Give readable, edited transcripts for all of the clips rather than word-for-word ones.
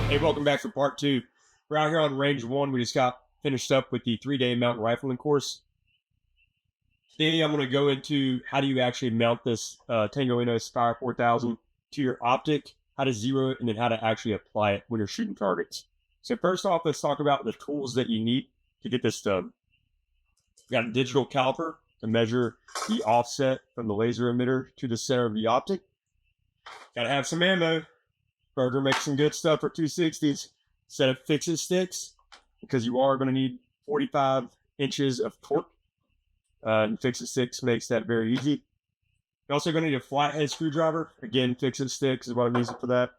Hey, welcome back for part two. We're out here on range one. We just got finished up with the 3-day mountain rifling course. Today I'm going to go into how do you actually mount this Tangoinnos FIRE4000 to your optic, how to zero it, and then how to actually apply it when you're shooting targets. So first off, let's talk about the tools that you need to get this done. We got a digital caliper to measure the offset from the laser emitter to the center of the optic. Got to have some ammo. Burger makes some good stuff for 260s. Set of fixit sticks, because you are going to need 45 inches of torque. And fixit sticks makes that very easy. You're also going to need a flathead screwdriver. Again, fixit sticks is what I'm using for that.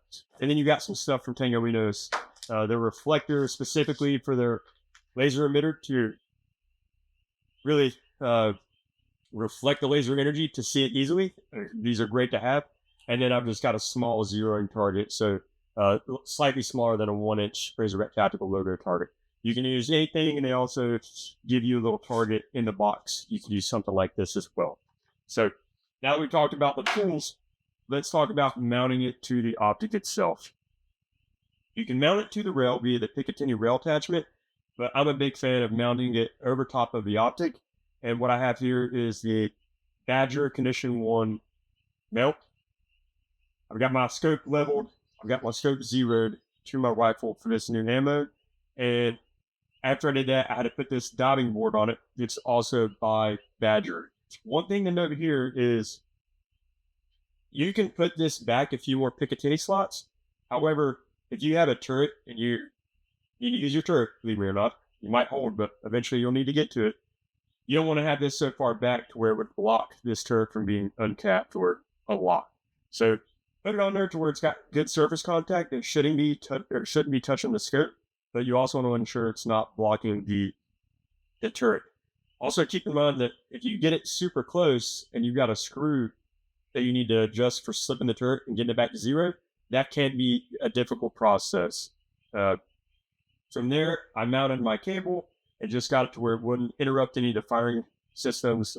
And then you got some stuff from Tangoinnos. The reflector specifically for their laser emitter to really reflect the laser energy to see it easily. These are great to have. And then I've just got a small zeroing target, so slightly smaller than a 1-inch Razorback tactical logo target. You can use anything, and they also give you a little target in the box. You can use something like this as well. So now that we've talked about the tools, let's talk about mounting it to the optic itself. You can mount it to the rail via the Picatinny rail attachment, but I'm a big fan of mounting it over top of the optic. And what I have here is the Badger Condition 1 mount. I've got my scope leveled. I've got my scope zeroed to my rifle for this new ammo. And after I did that, I had to put this diving board on it. It's also by Badger. One thing to note here is you can put this back a few more Picatinny slots. However, if you have a turret and you need to use your turret, believe me or not, you might hold, but eventually you'll need to get to it. You don't want to have this so far back to where it would block this turret from being uncapped or unlocked. So put it on there to where it's got good surface contact. It shouldn't be touching the scope, but you also want to ensure it's not blocking the turret. Also, keep in mind that if you get it super close and you've got a screw that you need to adjust for slipping the turret and getting it back to zero, that can be a difficult process. From there, I mounted my cable and just got it to where it wouldn't interrupt any of the firing systems.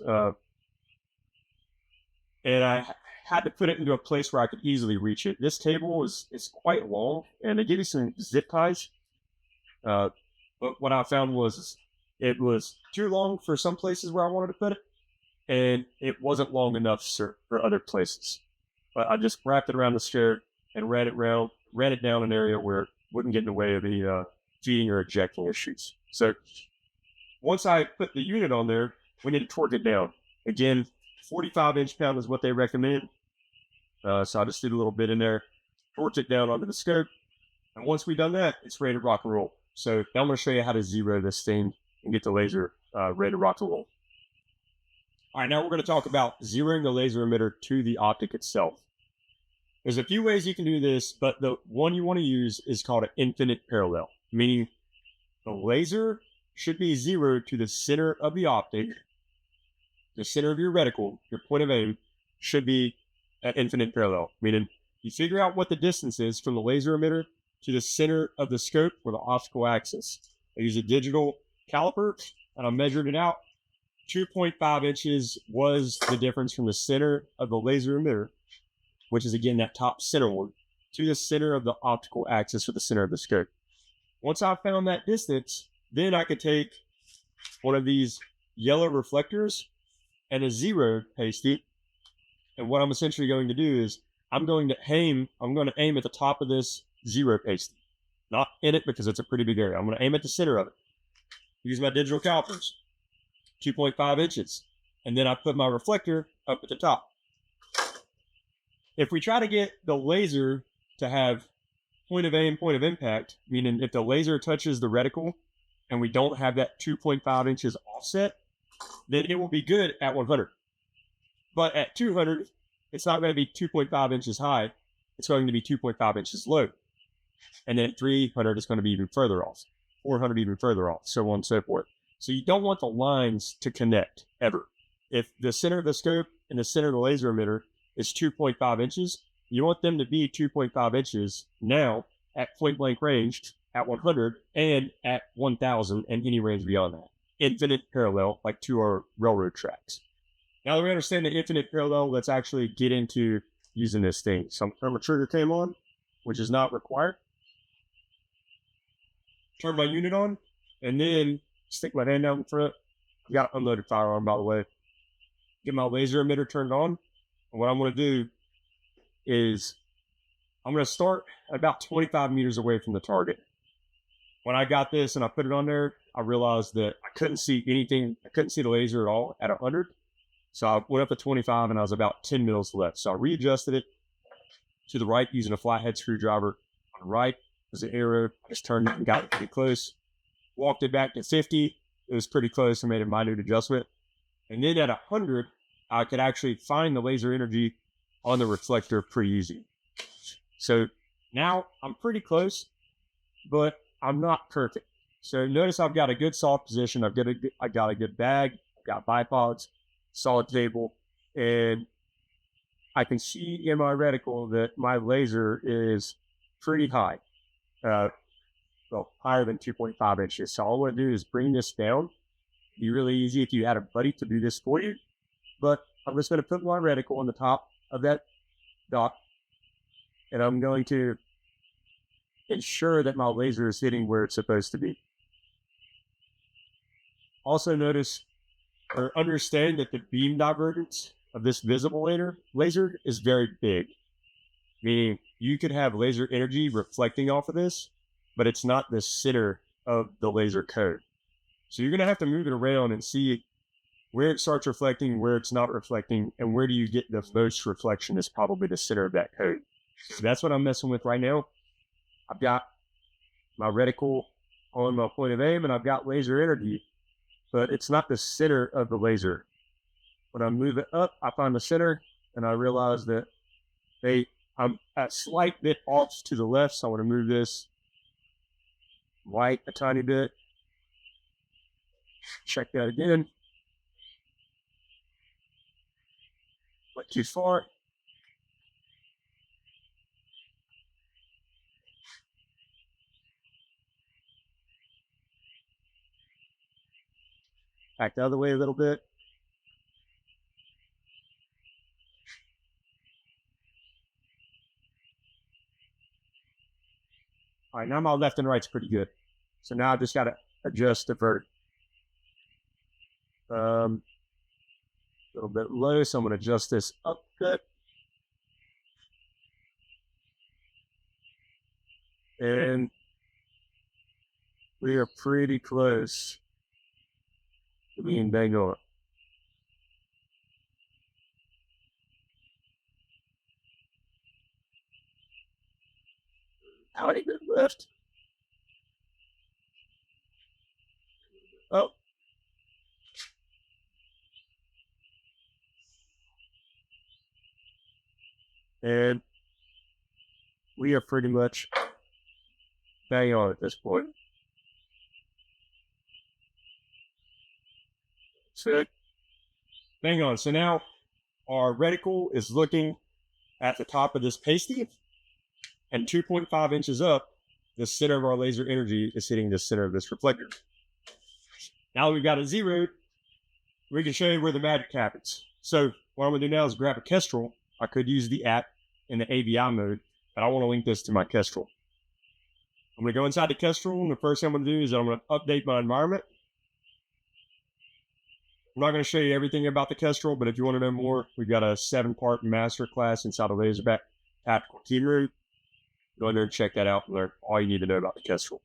And I had to put it into a place where I could easily reach it. This cable is quite long, and they give you some zip ties. But what I found was it was too long for some places where I wanted to put it, and it wasn't long enough for other places. But I just wrapped it around the scared and ran it down an area where it wouldn't get in the way of any feeding or ejecting issues. So once I put the unit on there, we need to torque it down. Again, 45 inch-pound is what they recommend. So I just did a little bit in there, torqued it down onto the scope. And once we've done that, it's ready to rock and roll. So now I'm going to show you how to zero this thing and get the laser ready to rock and roll. All right, now we're going to talk about zeroing the laser emitter to the optic itself. There's a few ways you can do this, but the one you want to use is called an infinite parallel, meaning the laser should be zeroed to the center of the optic. The center of your reticle, your point of aim, should be at infinite parallel, meaning you figure out what the distance is from the laser emitter to the center of the scope or the optical axis. I use a digital caliper, and I measured it out. 2.5 inches was the difference from the center of the laser emitter, which is again that top center one, to the center of the optical axis or the center of the scope. Once I found that distance, then I could take one of these yellow reflectors and a zero pasty. And what I'm essentially going to do is I'm going to aim at the top of this zero pasty. Not in it because it's a pretty big area. I'm going to aim at the center of it. Use my digital calipers, 2.5 inches. And then I put my reflector up at the top. If we try to get the laser to have point of aim, point of impact, meaning if the laser touches the reticle and we don't have that 2.5 inches offset, then it will be good at 100. But at 200, it's not going to be 2.5 inches high. It's going to be 2.5 inches low. And then at 300, it's going to be even further off. 400 even further off, so on and so forth. So you don't want the lines to connect, ever. If the center of the scope and the center of the laser emitter is 2.5 inches, you want them to be 2.5 inches now at point blank range, at 100, and at 1000, and any range beyond that. Infinite parallel, like to our railroad tracks. Now that we understand the infinite parallel, let's actually get into using this thing. So I'm going to turn my trigger cam on, which is not required. turn my unit on, and then stick my hand down in front. I've got an unloaded firearm, by the way. Get my laser emitter turned on. And what I'm going to do is I'm going to start about 25 meters away from the target. When I got this and I put it on there, I realized that I couldn't see anything. I couldn't see the laser at all at 100. So I went up to 25 and I was about 10 mils left. So I readjusted it to the right using a flathead screwdriver. On the right was the arrow. I just turned it and got it pretty close. Walked it back to 50. It was pretty close. I made a minute adjustment. And then at 100, I could actually find the laser energy on the reflector pretty easy. So now I'm pretty close, but I'm not perfect. So notice I've got a good soft position. I got a good bag. I've got bipods, solid table, and I can see in my reticle that my laser is pretty high. Well, higher than 2.5 inches. So all I want to do is bring this down. It'd be really easy if you had a buddy to do this for you. But I'm just going to put my reticle on the top of that dot. And I'm going to ensure that my laser is hitting where it's supposed to be. Also notice or understand that the beam divergence of this visible laser is very big. Meaning you could have laser energy reflecting off of this, but it's not the center of the laser cone. So you're going to have to move it around and see where it starts reflecting, where it's not reflecting, and where do you get the most reflection is probably the center of that cone. So that's what I'm messing with right now. I've got my reticle on my point of aim, and I've got laser energy, but it's not the center of the laser. When I move it up, I find the center, and I realize that I'm a slight bit off to the left, so I want to move this right a tiny bit. Check that again. Went too far. Back the other way a little bit. All right, now my left and right's pretty good. So now I just got to adjust the vert. A little bit low, so I'm going to adjust this up a bit. And we are pretty close to being bang on. How many bit left? Oh. And we are pretty much bang on at this point. So, bang on. So now our reticle is looking at the top of this pasty, and 2.5 inches up, the center of our laser energy is hitting the center of this reflector. Now that we've got it zeroed, we can show you where the magic happens. So what I'm going to do now is grab a Kestrel. I could use the app in the AVI mode, but I want to link this to my Kestrel. I'm going to go inside the Kestrel, and the first thing I'm going to do is I'm going to update my environment. I'm not going to show you everything about the Kestrel, but if you want to know more, we've got a 7-part master class inside of Razorback Tactical Team Room. Go in there and check that out and learn all you need to know about the Kestrel.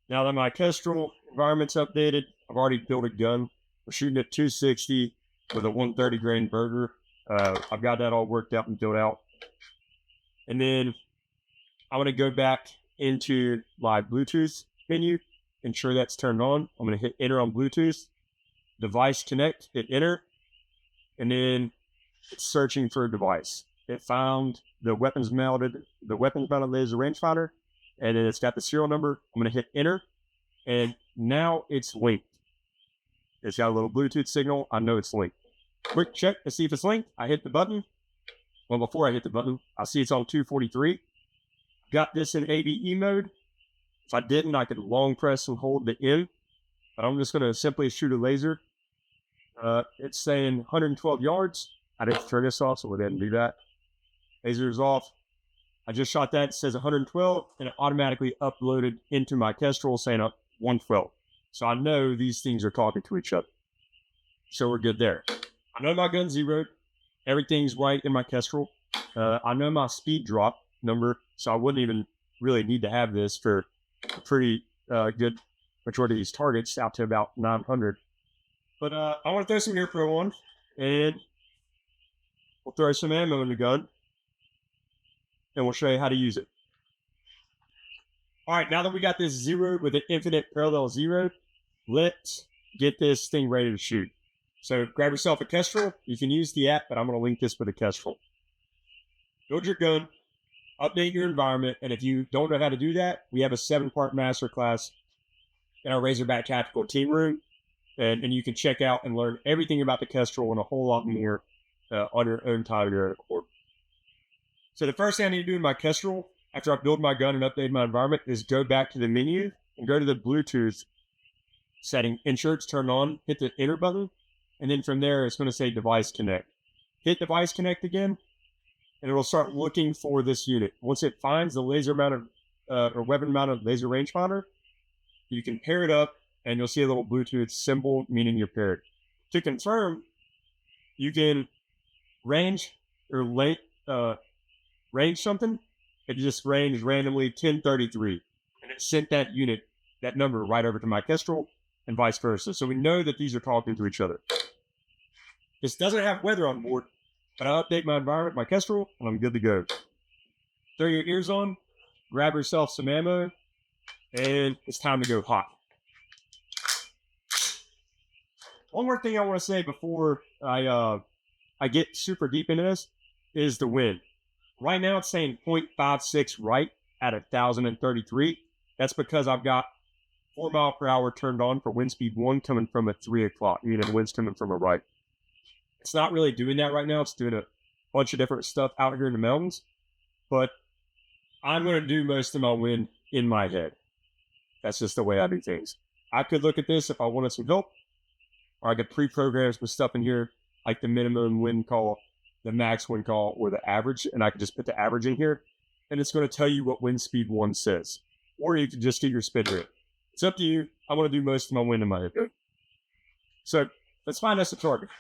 Now that my Kestrel environment's updated, I've already built a gun. We're shooting at 260 with a 130 grain burger. I've got that all worked out and built out. And then I'm going to go back into my Bluetooth menu, ensure that's turned on. I'm going to hit enter on Bluetooth, device connect, hit enter, and then it's searching for a device. It found the weapons mounted laser rangefinder, and then it's got the serial number. I'm going to hit enter, and now it's linked. It's got a little Bluetooth signal. I know it's linked. Quick check to see if it's linked. I hit the button. Well, before I hit the button, I see it's on 243. Got this in ABE mode. If I didn't, I could long press and hold the N, but I'm just going to simply shoot a laser. It's saying 112 yards. I didn't turn this off, so we'll go ahead and do that. Laser's off. I just shot that. It says 112, and it automatically uploaded into my Kestrel saying 112. So I know these things are talking to each other. So we're good there. I know my gun's zeroed. Everything's right in my Kestrel. I know my speed drop number, so I wouldn't even really need to have this for a pretty good majority of these targets, out to about 900. But I want to throw some Air Pro on, and we'll throw some ammo in the gun, and we'll show you how to use it. All right, now that we got this zeroed with an infinite parallel zero, let's get this thing ready to shoot. So grab yourself a Kestrel. You can use the app, but I'm going to link this with a Kestrel. Build your gun, update your environment, and if you don't know how to do that, we have a 7-part masterclass in our Razorback Tactical Team Room, and you can check out and learn everything about the Kestrel and a whole lot more on your own time of your own accord. So the first thing I need to do in my Kestrel, after I build my gun and update my environment, is go back to the menu and go to the Bluetooth setting. Ensure it's turned on, hit the enter button, and then from there it's going to say device connect. Hit device connect again, and it will start looking for this unit. Once it finds the laser mounted or weapon mounted laser rangefinder, you can pair it up, and you'll see a little Bluetooth symbol meaning you're paired. To confirm, you can range or range something. It just ranged randomly 1033, and it sent that unit, that number, right over to my Kestrel, and vice versa. So we know that these are talking to each other. This doesn't have weather on board, but I'll update my environment, my Kestrel, and I'm good to go. Throw your ears on, grab yourself some ammo, and it's time to go hot. One more thing I want to say before I get super deep into this is the wind. Right now it's saying 0.56 right at 1,033. That's because I've got 4 mile per hour turned on for wind speed 1 coming from a 3 o'clock, meaning the wind's coming from a right. It's not really doing that right now. It's doing a bunch of different stuff out here in the mountains, but I'm going to do most of my wind in my head. That's just the way I do things. I could look at this if I wanted some help, or I could pre-program some stuff in here, like the minimum wind call, the max wind call, or the average, and I could just put the average in here, and it's going to tell you what wind speed 1 says. Or you could just get your spin rate. It's up to you. I want to do most of my wind in my head. So let's find us a target.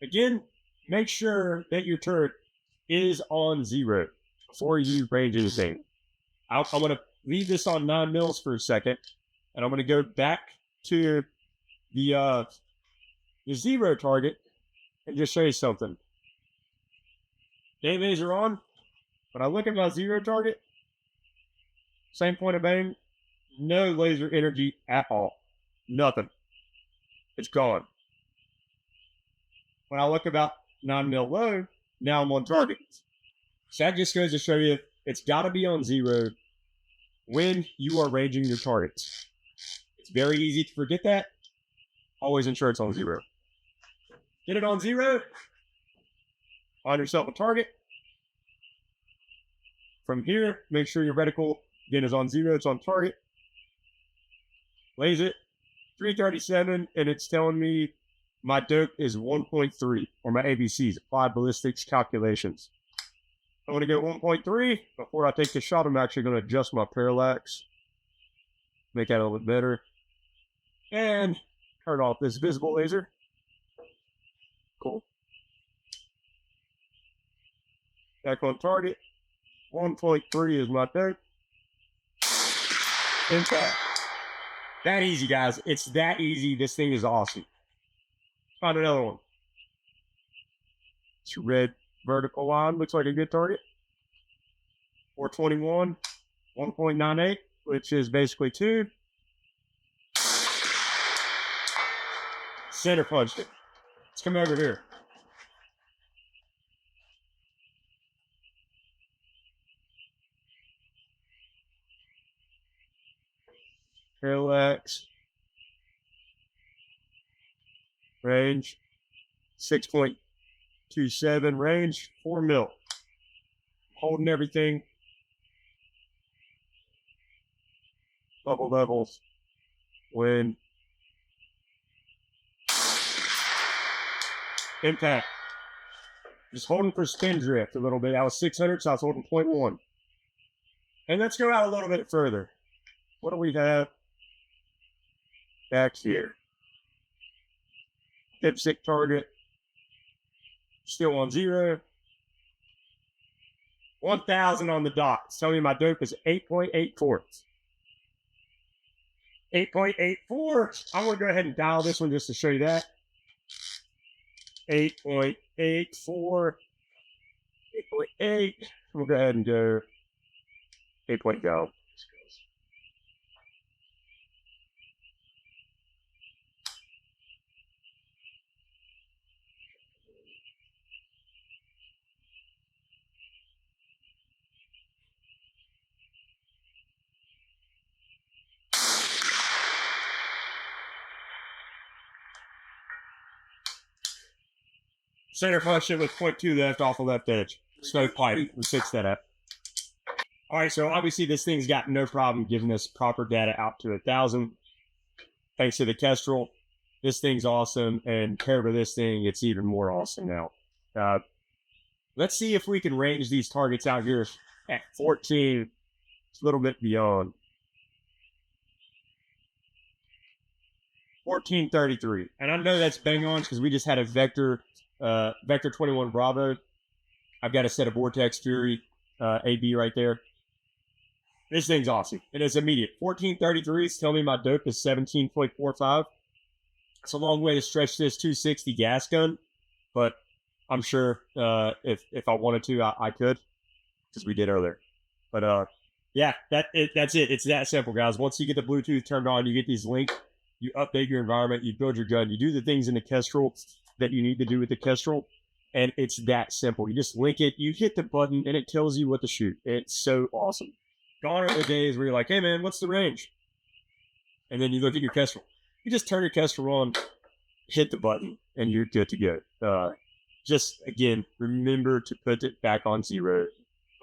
Again, make sure that your turret is on 0 before you range anything. I'm going to leave this on 9 mils for a second, and I'm going to go back to the 0 target and just show you something. Day laser on. When I look at my 0 target, same point of aim, no laser energy at all. Nothing. It's gone. When I look about 9 mil low, now I'm on target. So that just goes to show you it's got to be on 0 when you are ranging your targets. It's very easy to forget that. Always ensure it's on 0. Get it on 0. Find yourself a target. From here, make sure your reticle, again, is on 0. It's on target. Lays it. 337, and it's telling me my dope is 1.3, or my ABCs, Applied Ballistics Calculations. I'm going to go 1.3. Before I take the shot, I'm actually going to adjust my parallax. Make that a little bit better. And turn off this visible laser. Cool. Back on target. 1.3 is my dope. Impact. That easy, guys. It's that easy. This thing is awesome. Find another one. It's red vertical line. Looks like a good target. 421. 1.98, which is basically 2. Center punched it. Let's come over here. Parallax. Range. 6.27. Range. 4 mil. Holding everything. Bubble levels. Wind. Impact. Just holding for spin drift a little bit. I was 600, so I was holding 0.1. And let's go out a little bit further. What do we have back here? Dipstick target. Still on 0. 1,000 on the dot. Tell me my dope is 8.84. 8.84. I'm going to go ahead and dial this one just to show you that. 8.84. 8.8. We'll go ahead and go 8.0. Center function with 0.2 left off the left edge. Smoke pipe. We fixed that up. All right, so obviously this thing's got no problem giving us proper data out to 1,000. Thanks to the Kestrel. This thing's awesome, and paired with this thing, it's even more awesome now. Let's see if we can range these targets out here at 14, a little bit beyond. 1433. And I know that's bang on because we just had a Vector 21 Bravo. I've got a set of Vortex Fury AB right there. This thing's awesome. It is immediate. 1433s tell me my dope is 17.45. It's a long way to stretch this 260 gas gun, but I'm sure if I wanted to, I could, because we did earlier. But yeah, that's it. It's that simple, guys. Once you get the Bluetooth turned on, you get these links, you update your environment, you build your gun, you do the things in the Kestrel that you need to do with the Kestrel, and it's that simple. You just link it, you hit the button, and it tells you what to shoot. It's so awesome. Gone are the days where you're like, hey man, what's the range? And then you look at your Kestrel. You just turn your Kestrel on, hit the button, and you're good to go. Just, again, remember to put it back on 0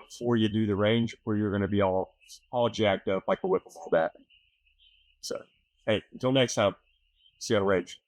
before you do the range, or you're going to be all jacked up like a whip ball bat. So, hey, until next time, see you on the range.